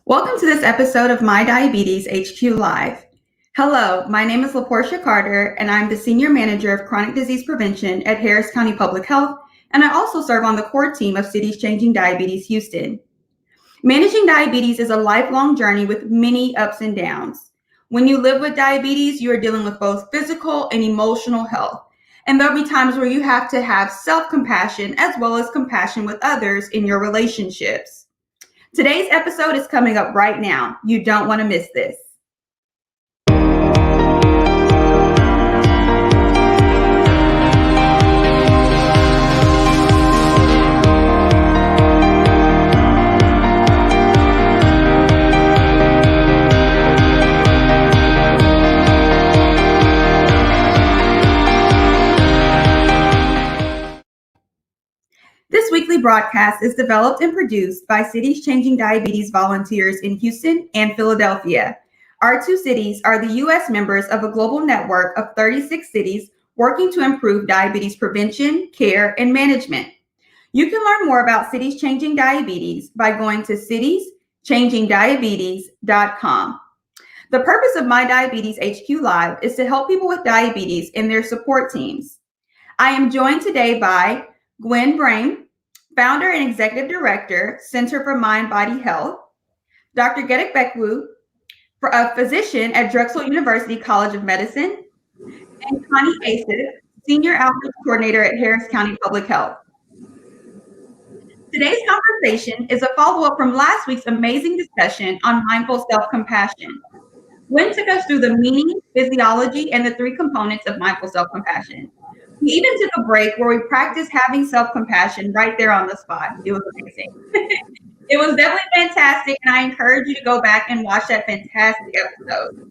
Welcome to this episode of MyDiabetesHQ Live. Hello, my name is LaPorcha Carter, and I'm the Senior Manager of Chronic Disease Prevention at Harris County Public Health, and I also serve on the core team of Cities Changing Diabetes Houston. Managing diabetes is a lifelong journey with many ups and downs. When you live with diabetes, you are dealing with both physical and emotional health, and there'll be times where you have to have self-compassion as well as compassion with others in your relationships. Today's episode is coming up right now. You don't want to miss this. This weekly broadcast is developed and produced by Cities Changing Diabetes volunteers in Houston and Philadelphia. Our two cities are the U.S. members of a global network of 36 cities working to improve diabetes prevention, care, and management. You can learn more about Cities Changing Diabetes by going to citieschangingdiabetes.com. The purpose of MyDiabetesHQ Live is to help people with diabetes and their support teams. I am joined today by Gwen Brehm, Founder and Executive Director, Center for Mind-Body Health, Dr. Gadegbeku, a physician at Drexel University College of Medicine, and Connie, Assiff, Senior Outreach Coordinator at Harris County Public Health. Today's conversation is a follow-up from last week's amazing discussion on mindful self-compassion. Gwen took us through the meaning, physiology, and the three components of mindful self-compassion. We even took a break where we practiced having self-compassion right there on the spot. It was amazing. It was definitely fantastic, and I encourage you to go back and watch that fantastic episode.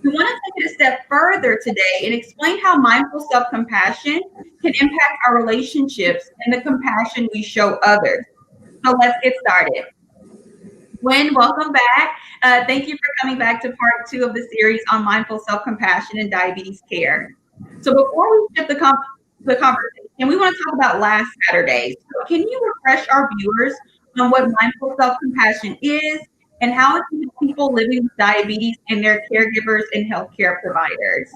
We want to take it a step further today and explain how mindful self-compassion can impact our relationships and the compassion we show others. So let's get started. Gwen, welcome back. Thank you for coming back to part 2 of the series on mindful self-compassion and diabetes care. So before we shift the conversation, we want to talk about last Saturday. So can you refresh our viewers on what mindful self-compassion is and how it can help people living with diabetes and their caregivers and healthcare providers?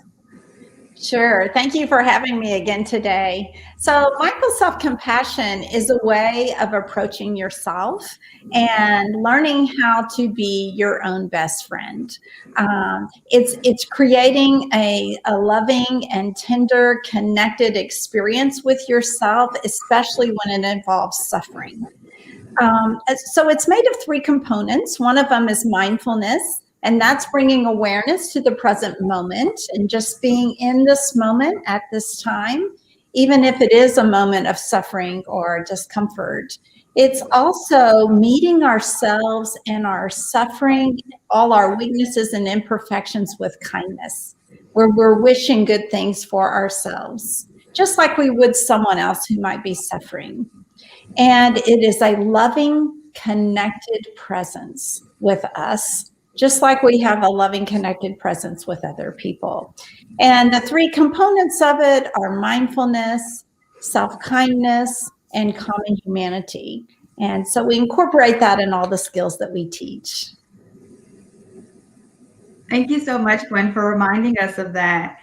Sure. Thank you for having me again today. So mindful self-compassion is a way of approaching yourself and learning how to be your own best friend. It's creating a loving and tender, connected experience with yourself, especially when it involves suffering. So it's made of 3 components. One of them is mindfulness. And that's bringing awareness to the present moment and just being in this moment at this time, even if it is a moment of suffering or discomfort. It's also meeting ourselves and our suffering, all our weaknesses and imperfections with kindness, where we're wishing good things for ourselves, just like we would someone else who might be suffering. And it is a loving, connected presence with us, just like we have a loving, connected presence with other people. And the 3 components of it are mindfulness, self-kindness, and common humanity. And so we incorporate that in all the skills that we teach. Thank you so much, Gwen, for reminding us of that.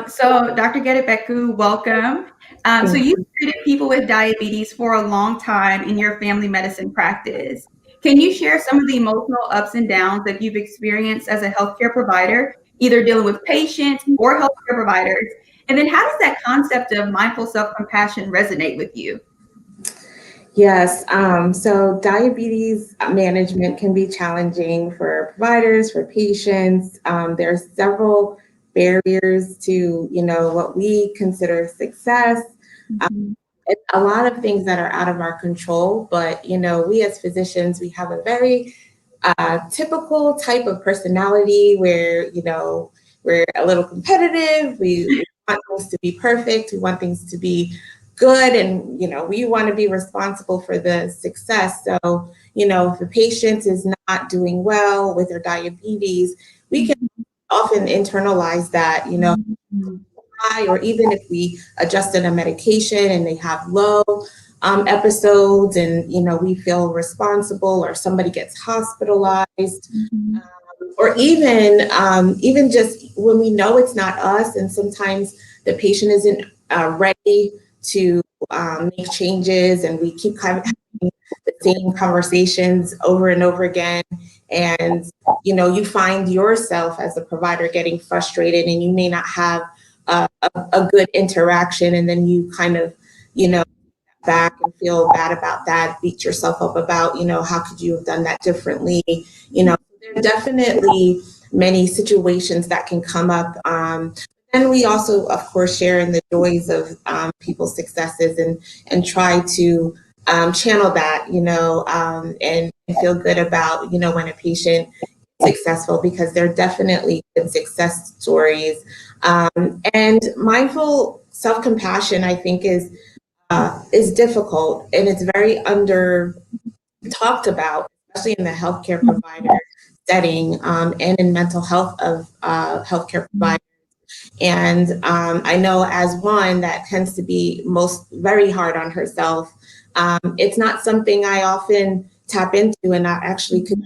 So Dr. Gadegbeku, welcome. So you've treated people with diabetes for a long time in your family medicine practice. Can you share some of the emotional ups and downs that you've experienced as a healthcare provider, either dealing with patients or healthcare providers? And then how does that concept of mindful self-compassion resonate with you? Yes, so diabetes management can be challenging for providers, for patients. There are several barriers to, what we consider success. It's a lot of things that are out of our control, but, we as physicians, we have a very typical type of personality where, we're a little competitive. We want things to be perfect. We want things to be good. And, we want to be responsible for the success. So, if a patient is not doing well with their diabetes, we can often internalize that, high, or even if we adjusted a medication and they have low, episodes and, we feel responsible or somebody gets hospitalized. Or even just when we know it's not us, and sometimes the patient isn't ready to make changes, and we keep kind of having the same conversations over and over again. And, you find yourself as a provider getting frustrated, and you may not have a good interaction. And then you kind of, back and feel bad about that, beat yourself up about, how could you have done that differently? There are definitely many situations that can come up. And we also, of course, share in the joys of people's successes and try to channel that, and feel good about, when a patient is successful, because they're definitely good success stories. And mindful self-compassion, I think, is difficult, and it's very under talked about, especially in the healthcare provider setting, and in mental health of healthcare providers. And I know, as one that tends to be very hard on herself, it's not something I often tap into, and I actually could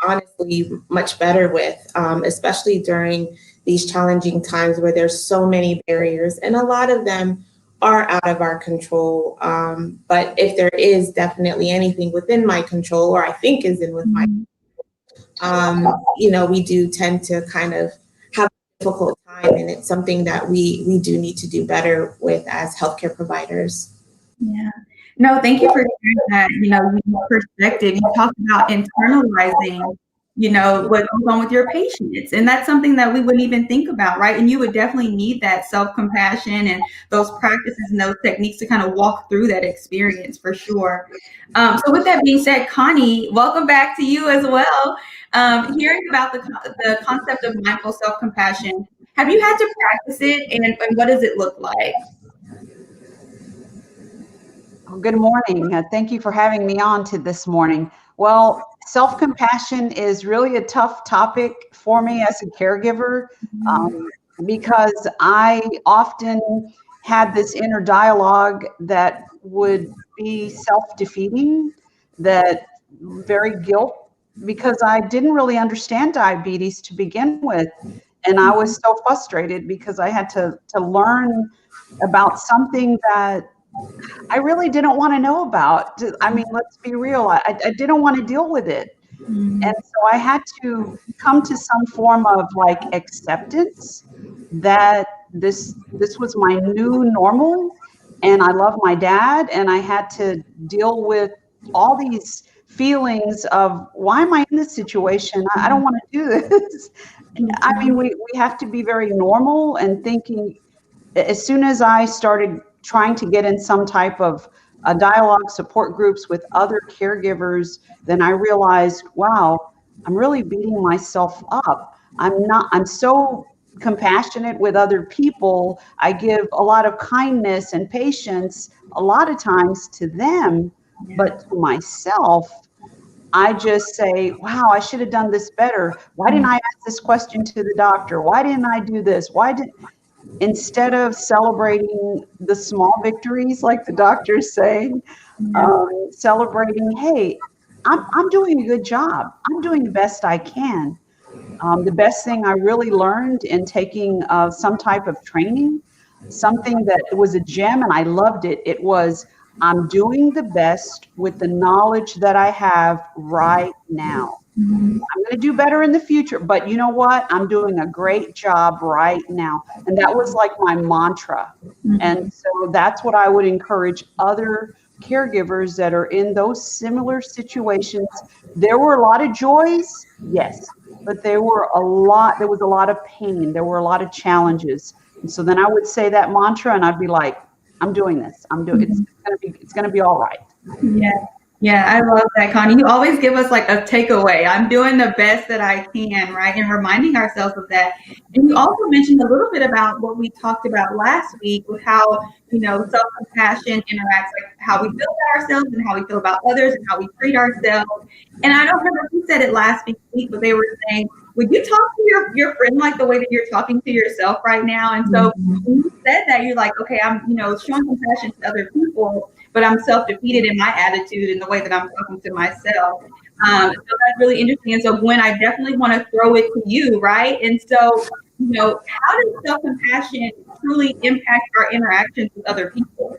honestly much better with, especially during these challenging times where there's so many barriers, and a lot of them are out of our control. But if there is definitely anything within my control, or I think is with my we do tend to kind of have a difficult time, and it's something that we do need to do better with as healthcare providers. Yeah. No, thank you for sharing that, your perspective. You talked about internalizing, what goes on with your patients. And that's something that we wouldn't even think about, right? And you would definitely need that self-compassion and those practices and those techniques to kind of walk through that experience, for sure. So with that being said, Connie, welcome back to you as well. Hearing about the concept of mindful self-compassion, have you had to practice it, and what does it look like? Good morning. Thank you for having me on to this morning. Well, self-compassion is really a tough topic for me as a caregiver, because I often had this inner dialogue that would be self-defeating, that very guilt, because I didn't really understand diabetes to begin with. And I was so frustrated because I had to learn about something that I really didn't want to know about. I mean, let's be real. I didn't want to deal with it. And so I had to come to some form of acceptance that this was my new normal, and I love my dad, and I had to deal with all these feelings of, why am I in this situation? I don't want to do this. I mean, we have to be very normal and thinking. As soon as I started trying to get in some type of dialogue support groups with other caregivers, then I realized, wow, I'm really beating myself up. I'm so compassionate with other people. I give a lot of kindness and patience a lot of times to them, but to myself, I just say, wow, I should have done this better. Why didn't I ask this question to the doctor? Why didn't I do this? Instead of celebrating the small victories, like the doctor's saying, celebrating, hey, I'm doing a good job. I'm doing the best I can. The best thing I really learned in taking some type of training, something that was a gem, and I loved it. It was, I'm doing the best with the knowledge that I have right now. I'm going to do better in the future, but you know what? I'm doing a great job right now. And that was like my mantra. And so that's what I would encourage other caregivers that are in those similar situations. There were a lot of joys, yes, but there was a lot of pain. There were a lot of challenges. And so then I would say that mantra, and I'd be like, I'm doing this. It's going to be all right. Yeah. Yeah, I love that, Connie. You always give us like a takeaway. I'm doing the best that I can, right? And reminding ourselves of that. And you also mentioned a little bit about what we talked about last week with how, self-compassion interacts, like how we feel about ourselves and how we feel about others and how we treat ourselves. And I don't remember who said it last week, but they were saying, would you talk to your friend like the way that you're talking to yourself right now? And so when you said that, you're like, okay, I'm, showing compassion to other people. but I'm self-defeated in my attitude and the way that I'm talking to myself. So that's really interesting. And so, Gwen, I definitely want to throw it to you, right? And so, how does self-compassion truly impact our interactions with other people?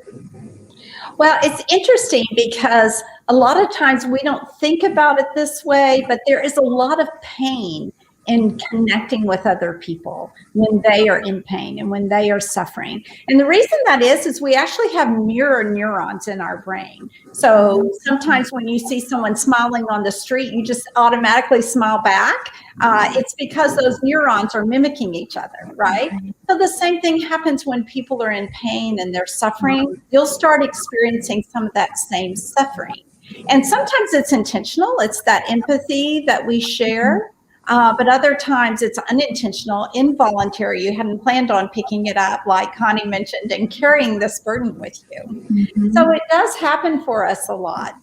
Well, it's interesting because a lot of times we don't think about it this way, but there is a lot of pain in connecting with other people when they are in pain and when they are suffering. And the reason that is we actually have mirror neurons in our brain. So sometimes when you see someone smiling on the street, you just automatically smile back. It's because those neurons are mimicking each other, right? So the same thing happens when people are in pain and they're suffering. You'll start experiencing some of that same suffering. And sometimes it's intentional. It's that empathy that we share. But other times it's unintentional, involuntary. You hadn't planned on picking it up, like Connie mentioned, and carrying this burden with you. So it does happen for us a lot.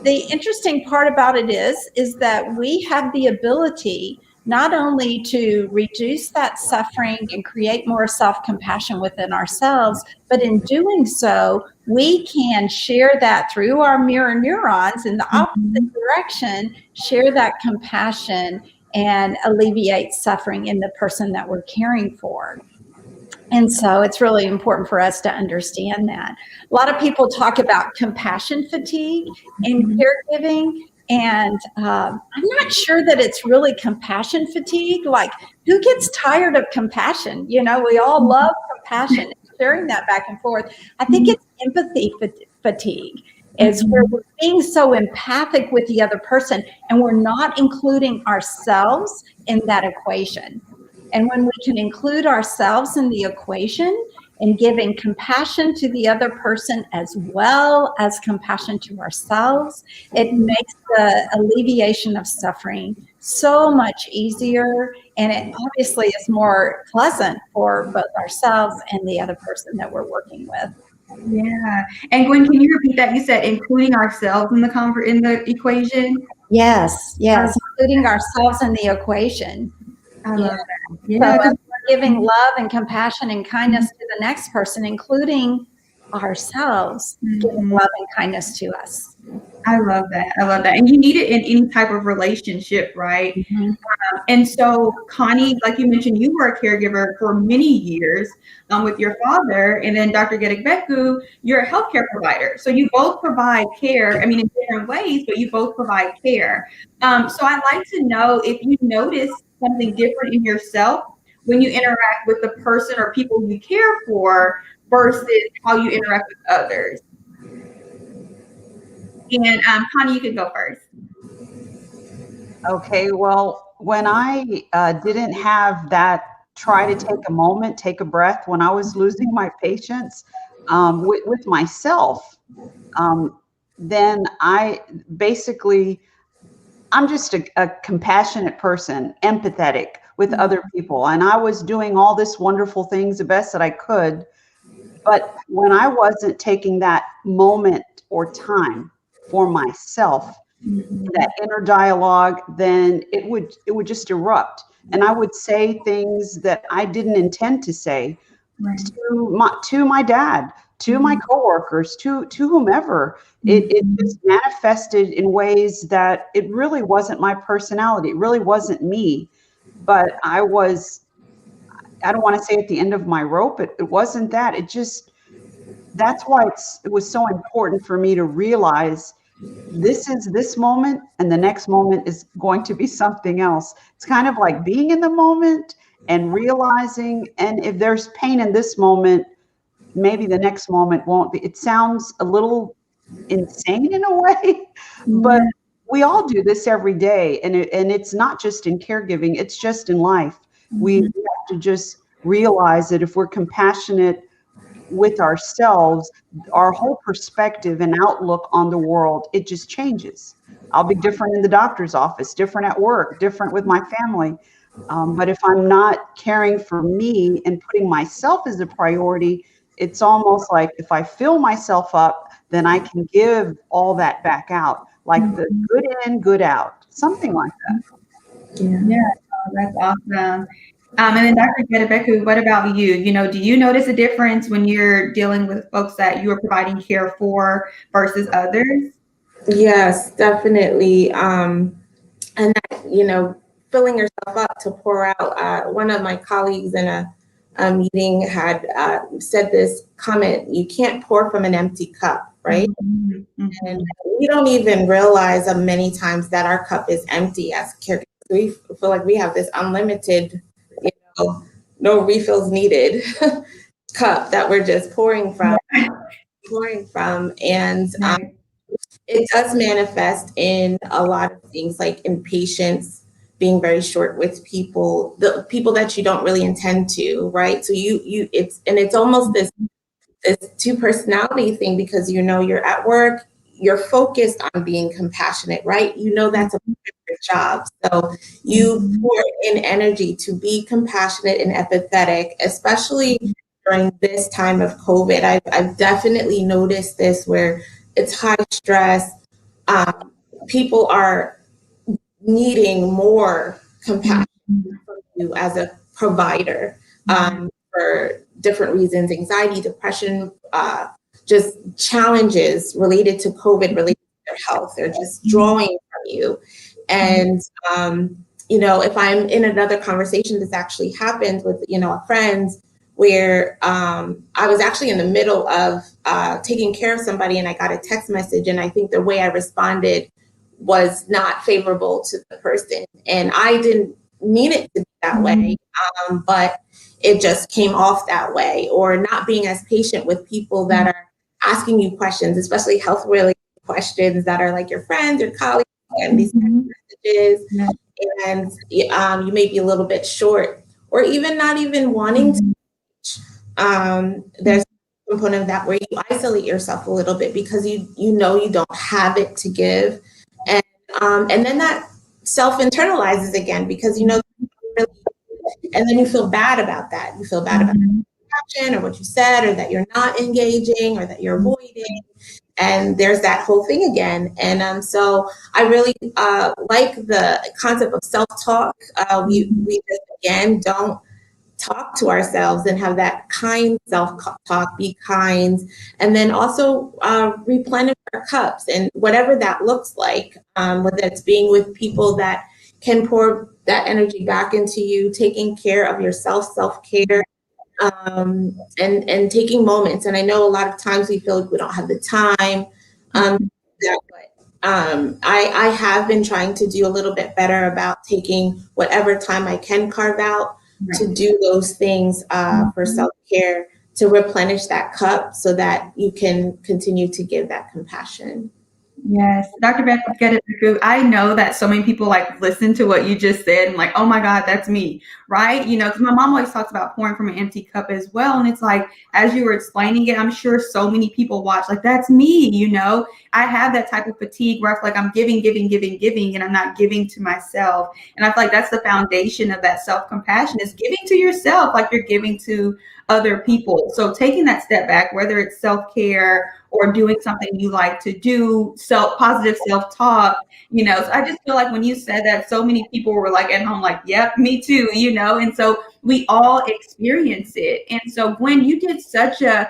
The interesting part about it is that we have the ability not only to reduce that suffering and create more self-compassion within ourselves, but in doing so, we can share that through our mirror neurons in the opposite direction, share that compassion and alleviate suffering in the person that we're caring for. And so it's really important for us to understand that. A lot of people talk about compassion fatigue in caregiving, and I'm not sure that it's really compassion fatigue. Like, who gets tired of compassion? We all love compassion, sharing that back and forth. I think it's empathy fatigue. Is where we're being so empathic with the other person and we're not including ourselves in that equation. And when we can include ourselves in the equation and giving compassion to the other person as well as compassion to ourselves, it makes the alleviation of suffering so much easier. And it obviously is more pleasant for both ourselves and the other person that we're working with. Yeah. And Gwen, can you repeat that? You said including ourselves in the equation? Yes, including ourselves in the equation. I love that. Yeah. So we're giving love and compassion and kindness to the next person, including ourselves, giving love and kindness to us. I love that. And you need it in any type of relationship, right? And so, Connie, like you mentioned, you were a caregiver for many years with your father, and then Dr. Gadegbeku, you're a healthcare provider. So you both provide care, in different ways, but you both provide care. So I'd like to know if you notice something different in yourself when you interact with the person or people you care for versus how you interact with others. And Connie, you can go first. Okay, well, when I didn't have that try to take a moment, take a breath, when I was losing my patience with myself, then I'm just a compassionate person, empathetic with other people. And I was doing all this wonderful things the best that I could. But when I wasn't taking that moment or time for myself, that inner dialogue, then it would just erupt. And I would say things that I didn't intend to say to my dad, to my coworkers, to whomever. It just manifested in ways that it really wasn't my personality. It really wasn't me. But I don't want to say at the end of my rope. It wasn't that. That's why it was so important for me to realize this is this moment and the next moment is going to be something else. It's kind of like being in the moment and realizing, and if there's pain in this moment, maybe the next moment won't be. It sounds a little insane in a way, but we all do this every day. And it's not just in caregiving, it's just in life. We have to just realize that if we're compassionate with ourselves, our whole perspective and outlook on the world, it just changes. I'll be different in the doctor's office, different at work, different with my family. But if I'm not caring for me and putting myself as a priority, it's almost like if I fill myself up, then I can give all that back out, like the good in, good out, something like that. Yeah, that's awesome. And then Dr. Gadegbeku, what about you? You know, do you notice a difference when you're dealing with folks that you are providing care for versus others? Yes, definitely. And that, filling yourself up to pour out. One of my colleagues in a meeting had said this comment: you can't pour from an empty cup, right? Mm-hmm. And we don't even realize many times that our cup is empty as caregivers. We feel like we have this unlimited, no refills needed cup that we're just pouring from. And it does manifest in a lot of things, like impatience, being very short with people, the people that you don't really intend to, right? So it's almost this two personality thing, because you're at work, you're focused on being compassionate, right? That's a perfect job. So you pour in energy to be compassionate and empathetic, especially during this time of COVID. I've definitely noticed this, where it's high stress. People are needing more compassion from you as a provider, for different reasons: anxiety, depression, just challenges related to COVID, related to their health. They're just drawing from you. And, if I'm in another conversation, this actually happened with, a friend, where I was actually in the middle of taking care of somebody, and I got a text message, and I think the way I responded was not favorable to the person. And I didn't mean it to be that way, but it just came off that way. Or not being as patient with people that are asking you questions, especially health related questions, that are like your friends, your colleagues, and these messages. And you may be a little bit short, or even not even wanting to. There's a component of that where you isolate yourself a little bit, because you don't have it to give. And then that self-internalizes again, because and then you feel bad about that. You feel bad about your action, or what you said, or that you're not engaging, or that you're avoiding. And there's that whole thing again. And so I really like the concept of self-talk. We just, again, don't talk to ourselves, and have that kind self-talk, be kind, and then also replenish our cups, and whatever that looks like, whether it's being with people that can pour that energy back into you, taking care of yourself, self-care, and taking moments. And I know a lot of times we feel like we don't have the time. I have been trying to do a little bit better about taking whatever time I can carve out to do those things for self-care, to replenish that cup, so that you can continue to give that compassion. Yes, Dr. Gadegbeku, I know that so many people listen to what you just said and oh my God, that's me, right? Because my mom always talks about pouring from an empty cup as well. And it's as you were explaining it, I'm sure so many people watch, that's me, I have that type of fatigue where I feel I'm giving, and I'm not giving to myself. And I feel that's the foundation of that self-compassion, is giving to yourself like you're giving to other people. So taking that step back, whether it's self-care or doing something you like to do, positive self-talk, so I just feel when you said that, so many people were at home, yep, me too, and so we all experience it. And so Gwen, you did such a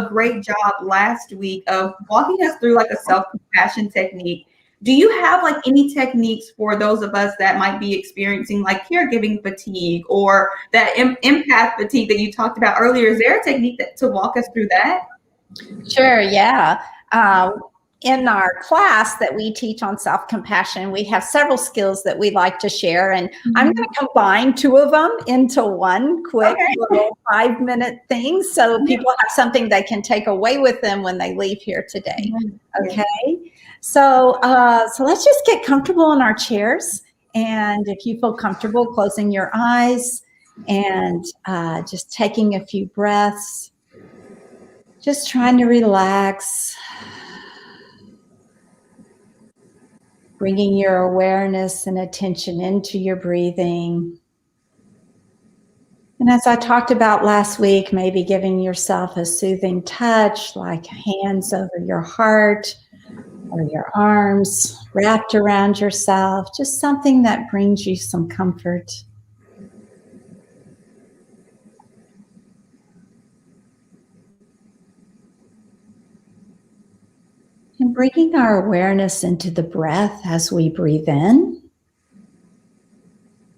great job last week of walking us through a self-compassion technique. Do you have any techniques for those of us that might be experiencing caregiving fatigue, or that empath fatigue that you talked about earlier? Is there a technique to walk us through that? Sure, yeah. In our class that we teach on self-compassion, we have several skills that we like to share, and I'm going to combine two of them into one quick little 5-minute thing, so people have something they can take away with them when they leave here today. Okay, so let's just get comfortable in our chairs, and if you feel comfortable, closing your eyes and just taking a few breaths. Just trying to relax, bringing your awareness and attention into your breathing. And as I talked about last week, maybe giving yourself a soothing touch, like hands over your heart or your arms wrapped around yourself, just something that brings you some comfort. bringing our awareness into the breath as we breathe in.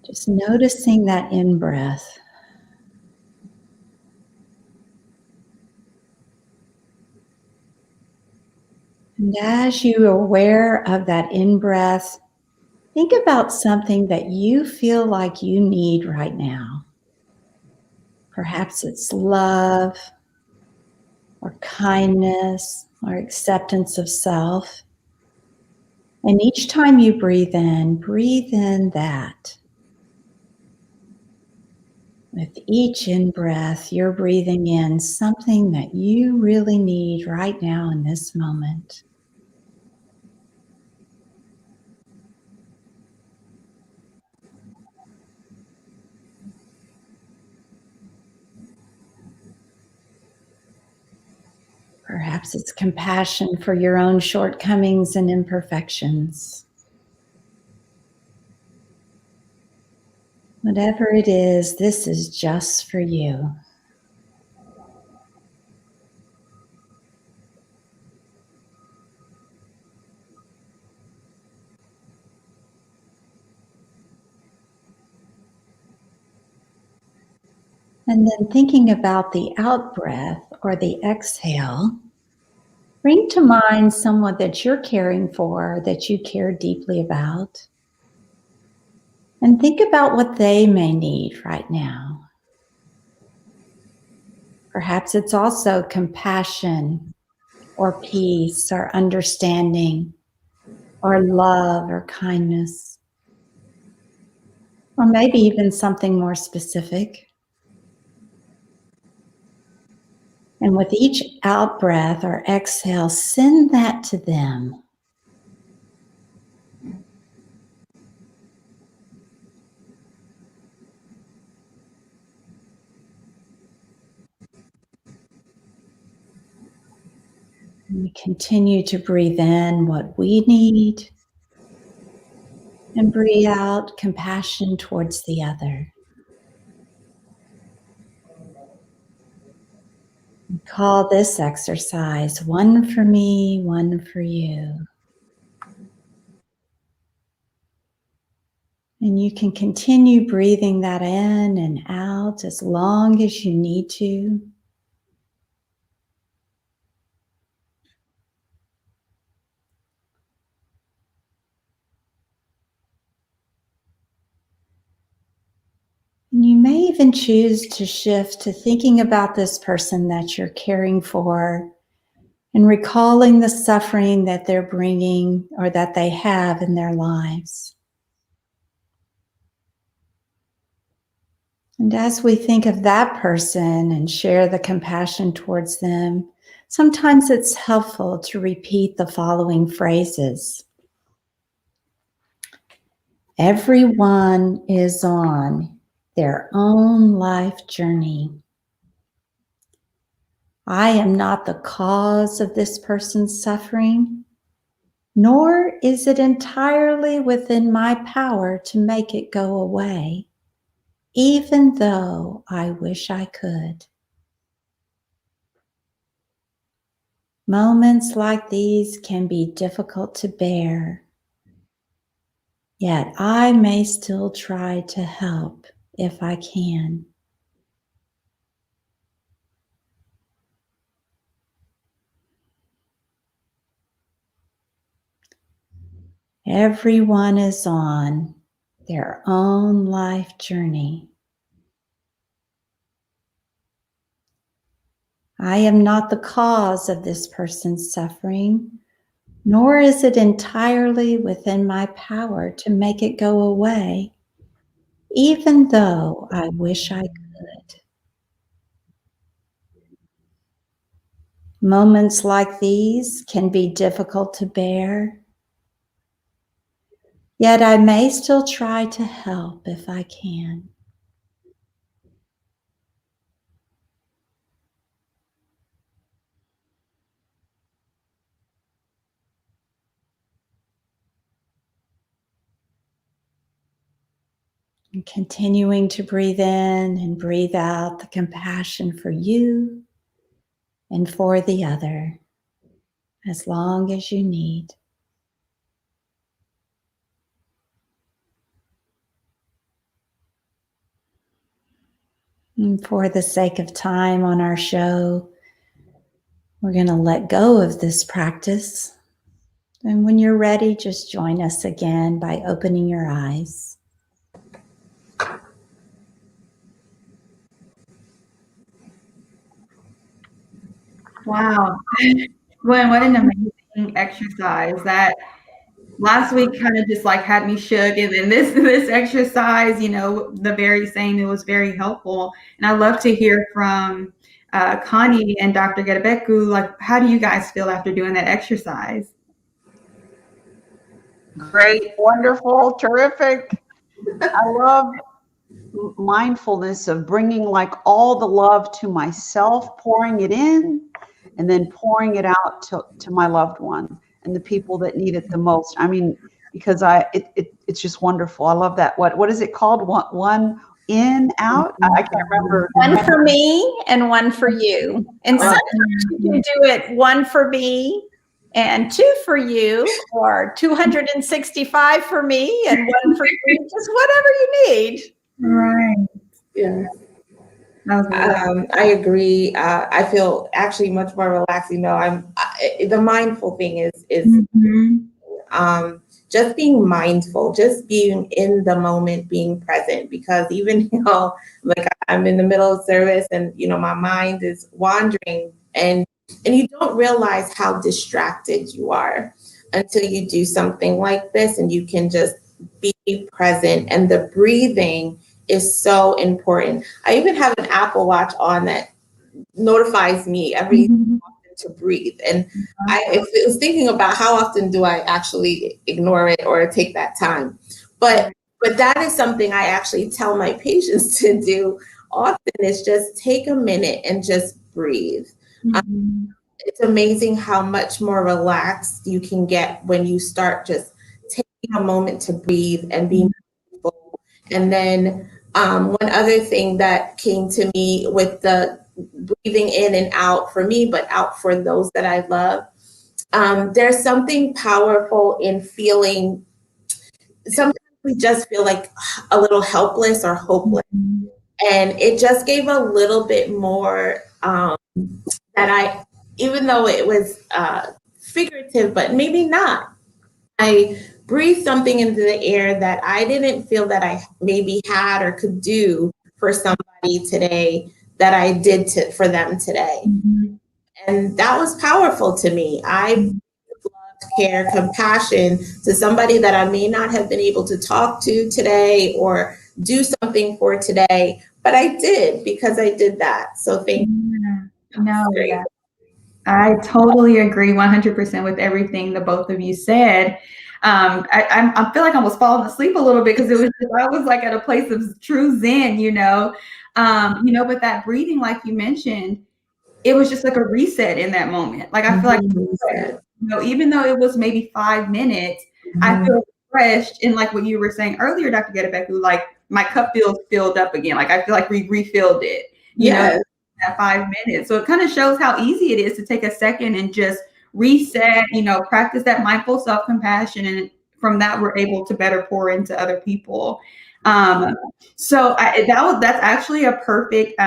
Just noticing that in-breath. And as you are aware of that in-breath, think about something that you feel like you need right now. Perhaps it's love, or kindness, or acceptance of self. And each time you breathe in that. With each in-breath, you're breathing in something that you really need right now in this moment. Perhaps it's compassion for your own shortcomings and imperfections. Whatever it is, this is just for you. And then thinking about the out-breath or the exhale, bring to mind someone that you're caring for, that you care deeply about. And think about what they may need right now. Perhaps it's also compassion or peace or understanding or love or kindness. Or maybe even something more specific. And with each out-breath or exhale, send that to them. And we continue to breathe in what we need and breathe out compassion towards the other. We call this exercise one for me, one for you. And you can continue breathing that in and out as long as you need to. And you may even choose to shift to thinking about this person that you're caring for and recalling the suffering that they're bringing or that they have in their lives. And as we think of that person and share the compassion towards them, sometimes it's helpful to repeat the following phrases. Everyone is on their own life journey. I am not the cause of this person's suffering, nor is it entirely within my power to make it go away, even though I wish I could. Moments like these can be difficult to bear, yet I may still try to help if I can. Everyone is on their own life journey. I am not the cause of this person's suffering, nor is it entirely within my power to make it go away, even though I wish I could. Moments like these can be difficult to bear, yet I may still try to help if I can. And continuing to breathe in and breathe out the compassion for you and for the other. as long as you need. And for the sake of time on our show, we're going to let go of this practice. And when you're ready, just join us again by opening your eyes. Wow. Gwen, what an amazing exercise. That last week kind of just like had me shook. And then this exercise, you know, the very same, it was very helpful. And I love to hear from Connie and Dr. Gadegbeku, like, how do you guys feel after doing that exercise? Great, wonderful, terrific. I love mindfulness of bringing like all the love to myself, pouring it in, and then pouring it out to my loved one and the people that need it the most. I mean, because it's just wonderful. I love that. What is it called? One in, out? I can't remember. One for me and one for you. And sometimes you can do it one for me and two for you, or 265 for me and one for you, just whatever you need. Right. Yeah. I agree. I feel actually much more relaxed. You know, the mindful thing is just being mindful, just being in the moment, being present. Because even, you know, like I'm in the middle of service and, you know, my mind is wandering, and you don't realize how distracted you are until you do something like this, and you can just be present. And the breathing is so important. I even have an Apple Watch on that notifies me every often to breathe. And I was thinking about how often do I actually ignore it or take that time. But that is something I actually tell my patients to do often, is just take a minute and just breathe. It's amazing how much more relaxed you can get when you start just taking a moment to breathe and be mindful. And then one other thing that came to me with the breathing in and out for me, but out for those that I love, there's something powerful in feeling, sometimes we just feel like a little helpless or hopeless. And it just gave a little bit more that even though it was figurative, but maybe not, I breathed something into the air that I didn't feel that I maybe had or could do for somebody today that I did for them today. And that was powerful to me. I loved, care, compassion to somebody that I may not have been able to talk to today or do something for today, but I did, because I did that. So thank you. No, yeah. I totally agree 100% with everything the both of you said. I feel like I was falling asleep a little bit because I was like at a place of true zen, you know, but that breathing, like you mentioned, it was just like a reset in that moment. Like I feel like, you know, even though it was maybe 5 minutes, I feel refreshed. And like what you were saying earlier, Dr. Gadegbeku, like my cup feels filled up again. Like I feel like we refilled it, you know, at 5 minutes. So it kind of shows how easy it is to take a second and just reset, you know, practice that mindful self-compassion. And from that, we're able to better pour into other people. So that's actually a perfect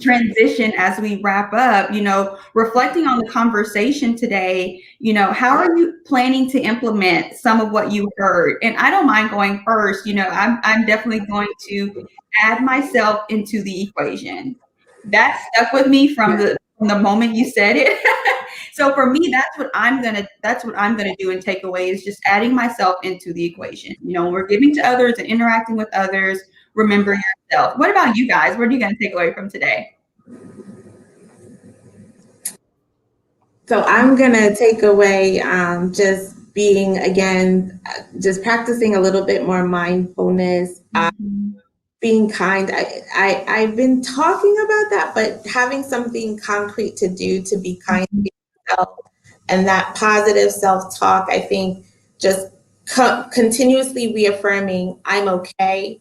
transition as we wrap up, you know, reflecting on the conversation today. You know, how are you planning to implement some of what you heard? And I don't mind going first. You know, I'm definitely going to add myself into the equation. That stuck with me from the moment you said it. So for me, that's what I'm gonna do and take away, is just adding myself into the equation. You know, when we're giving to others and interacting with others, remember yourself. What about you guys? What are you going to take away from today? So I'm going to take away just being, again, just practicing a little bit more mindfulness, being kind. I've been talking about that, but having something concrete to do to be kind to yourself, and that positive self-talk, I think, just continuously reaffirming, I'm okay.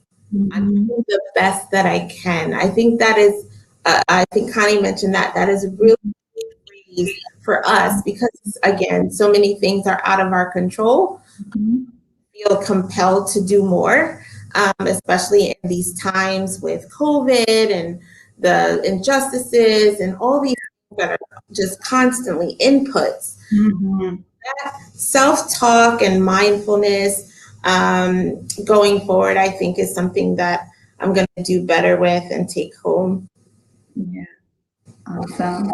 I'm doing the best that I can. I think that is, I think Connie mentioned that is really for us, because again, so many things are out of our control. Feel compelled to do more, especially in these times with COVID and the injustices and all these things that are just constantly inputs. Self-talk and mindfulness going forward, I think, is something that I'm going to do better with and take home. Yeah, awesome.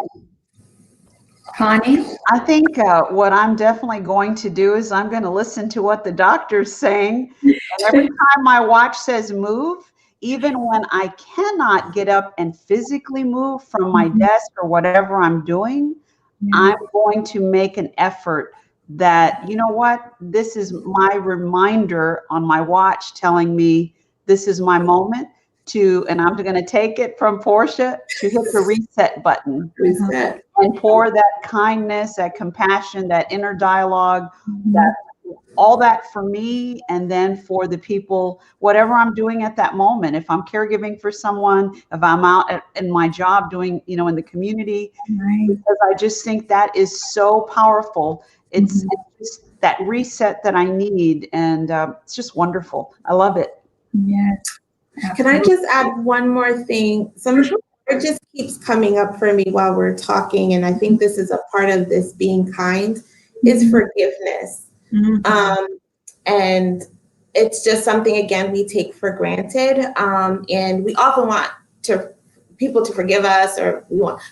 Connie? I think what I'm definitely going to do is I'm going to listen to what the doctor's saying. And every time my watch says move, even when I cannot get up and physically move from my desk or whatever I'm doing, I'm going to make an effort that, you know what, this is my reminder on my watch telling me this is my moment to, and I'm going to take it from Portia to hit the reset button. Reset. And pour that kindness, that compassion, that inner dialogue, that all that for me, and then for the people, whatever I'm doing at that moment. If I'm caregiving for someone, if I'm out in my job doing, you know, in the community, because I just think that is so powerful. It's just that reset that I need, and it's just wonderful. I love it. Yes. Can I just add one more thing? It just keeps coming up for me while we're talking, and I think this is a part of this being kind, is forgiveness. And it's just something, again, we take for granted, and we often want people to forgive us,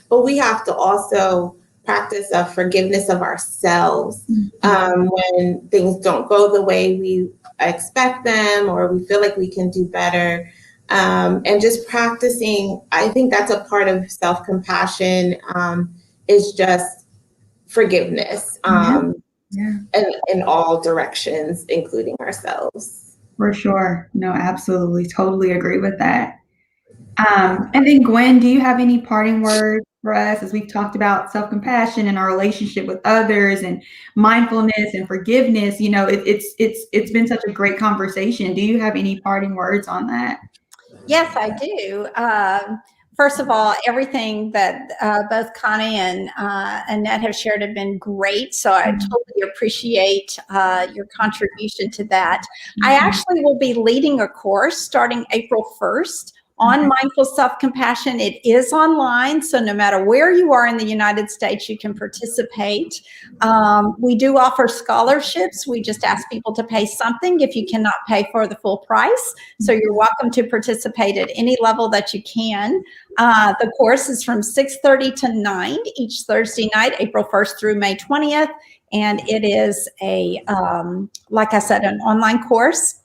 but we have to also practice of forgiveness of ourselves when things don't go the way we expect them, or we feel like we can do better. And just practicing, I think that's a part of self-compassion, is just forgiveness in all directions, including ourselves. For sure. No, absolutely. Totally agree with that. And then Gwen, do you have any parting words for us as we've talked about self-compassion and our relationship with others and mindfulness and forgiveness? You know, it's been such a great conversation. Do you have any parting words on that? Yes, I do. First of all, everything that both Connie and Annette have shared have been great. So I totally appreciate your contribution to that. I actually will be leading a course starting April 1st on mindful self-compassion. It is online, so no matter where you are in the United States, you can participate. We do offer scholarships. We just ask people to pay something if you cannot pay for the full price. So you're welcome to participate at any level that you can. The course is from 6:30 to 9 each Thursday night, April 1st through May 20th. And it is like I said, an online course.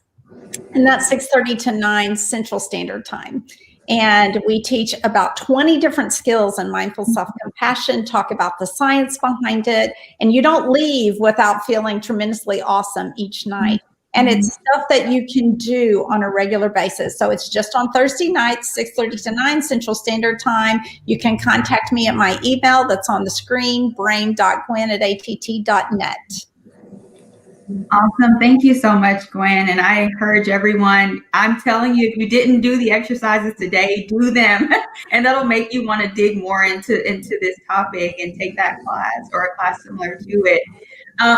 And that's 6:30 to 9 Central Standard Time. And we teach about 20 different skills in mindful self-compassion, talk about the science behind it, and you don't leave without feeling tremendously awesome each night. And it's stuff that you can do on a regular basis. So it's just on Thursday nights, 6:30 to 9 Central Standard Time. You can contact me at my email that's on the screen, brehm.gwen@att.net. Awesome. Thank you so much, Gwen. And I encourage everyone, I'm telling you, if you didn't do the exercises today, do them. And that'll make you want to dig more into this topic and take that class or a class similar to it.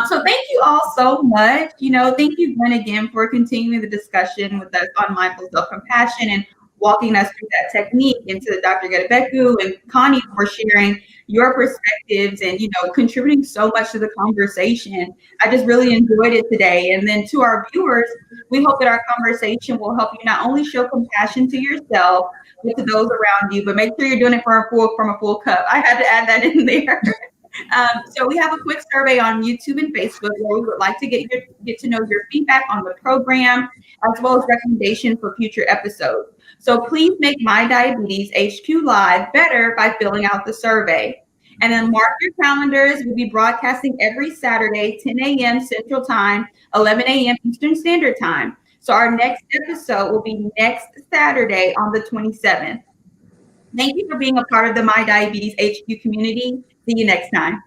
So thank you all so much. You know, thank you, Gwen, again, for continuing the discussion with us on mindful self-compassion and walking us through that technique, and to Dr. Gadegbeku and Connie for sharing your perspectives and, you know, contributing so much to the conversation. I just really enjoyed it today. And then to our viewers, we hope that our conversation will help you not only show compassion to yourself, but to those around you, but make sure you're doing it from a full cup. I had to add that in there. So we have a quick survey on YouTube and Facebook where we would like to get to know your feedback on the program, as well as recommendations for future episodes. So please make MyDiabetesHQ Live better by filling out the survey. And then mark your calendars. We'll be broadcasting every Saturday, 10 a.m. Central Time, 11 a.m. Eastern Standard Time. So our next episode will be next Saturday on the 27th. Thank you for being a part of the MyDiabetesHQ community. See you next time.